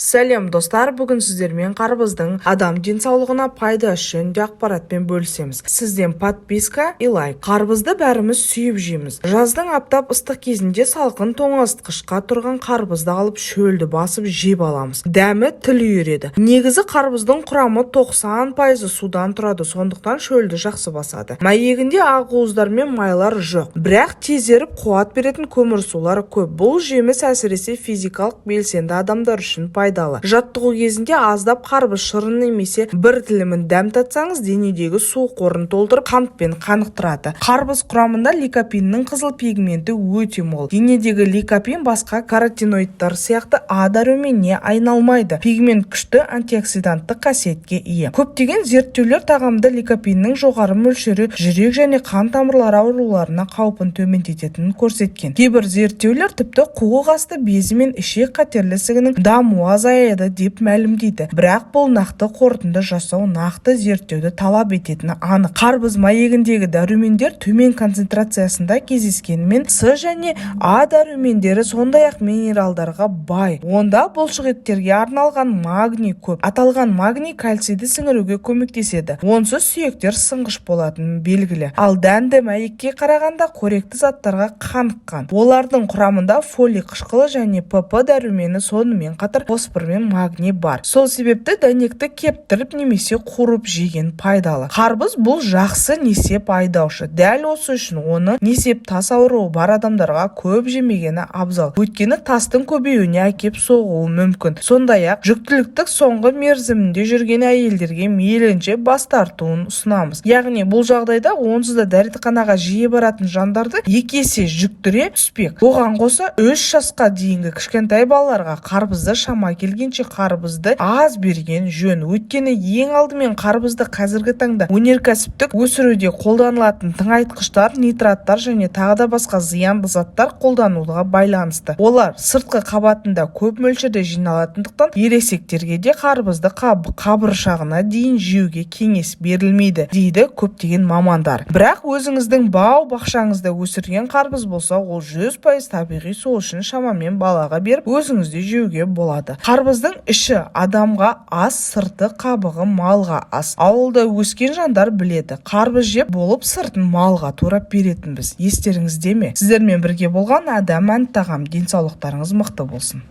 Сәлем достар, бүгін сіздермен қарбыздың адам денсаулығына пайдасы жөнінде ақпаратпен бөлісеміз. Сізден подписка и лайк. Қарбызды бәріміз сүйіп жейміз. Жаздың аптап ыстық кезінде салқын тоңазытқышқа тұрған қарбызды алып шөлді басып жеп аламыз. Дәмі тіл үйіреді. Негізі қарбыздың құрамы 90% судан тұрады, сондықтан шөлді жақсы басады. Майегінде ақуыздар мен майлар жоқ, бірақ тезеріп қуат беретін көмірсулары көп. Бұл жеміс әсіресе физикалық белсенді адамдар үшін пайдалы. Жаттығу кезінде аздап қарбыз шырын немесе бір тілімін дәм татсаңыз, денедегі су қорын толтырып қантпен қанықтырады. Қарбыз құрамында ликопиннің қызыл пигменті өте мол. Денедегі ликопин басқа каротиноидтар сияқты А дәруменіне айналмайды. Пигмент күшті антиоксиданттық қасиетке ие. Көптеген зерттеулер тағамда ликопиннің жоғары мөлшері жүрек және қан тамырлары ауруларына қаупін төмендететінін көрсеткен. Кейбір зерттеулер тіпті қуық асты безі мен ішек қатерлі ісігінің дамуы азаяды деп мәлімдейді. Бірақ бұл нақты қорытынды жасау нақты зерттеуді талап ететіні анық. Қарбыз майегіндегі дәрумендер төмен концентрациясында кездескенімен С және А дәрумендері сондай-ақ минералдарға бай. Онда бұлшықеттерге арналған магний көп. Аталған магний кальцийді сіңіруге көмектеседі. Онсыз сүйектер сынғыш болатыны белгілі. Ал дәнді майекке қарағанда қоректі заттарға қаныққан. Олардың құрамында фолий қышқылы және ПП дәрумені, сонымен қатар фосфор мен магний бар. Сол себепті дәнекті кептіріп немесе қуырып жеген пайдалы. Қарбыз бұл жақсы несеп айдаушы. Дәл осы үшін оны несеп тас ауруы бар адамдарға көп жемегені абзал. Өйткені тастың көбеюіне әкеп соғуы мүмкін. Сондай-ақ жүктіліктің соңғы мерзімінде жүрген әйелдерге мейлінше бас тартуын ұсынамыз. Яғни бұл жағдайда онсыз да дәретханаға жиі баратын жандарды 2 есе жүктіре түспек. Оған қоса 3 жасқа дейінгі кішкентай балаларға қарбызды шама келгенше қарбызды аз берген жөн. Өйткені ең алдымен қарбызды қазіргі таңда өнеркәсіптік өсіруде қолданылатын тыңайтқыштар, нитраттар және тағы да басқа зиянды заттар қолдануға байланысты. Олар сыртқы қабатында көп мөлшерде жиналатындықтан ересектерге де қарбызды қабыршағына дейін жеуге кеңес берілмейді, дейді көптеген мамандар. Бірақ өзіңіздің бау-бақшаңызда өсірген қарбыз болса, ол 100% табиғи, сол үшін шамамен балаға беріп өзіңізде жеуге болады. Қарбыздың іші адамға ас, сырты қабығы малға ас. Ауылда өскен жандар біледі. Қарбыз жеп болып сыртын малға турап беретінбіз. Естеріңізде ме? Сіздермен бірге болған Адам Ән Тағам. Денсаулықтарыңыз мықты болсын.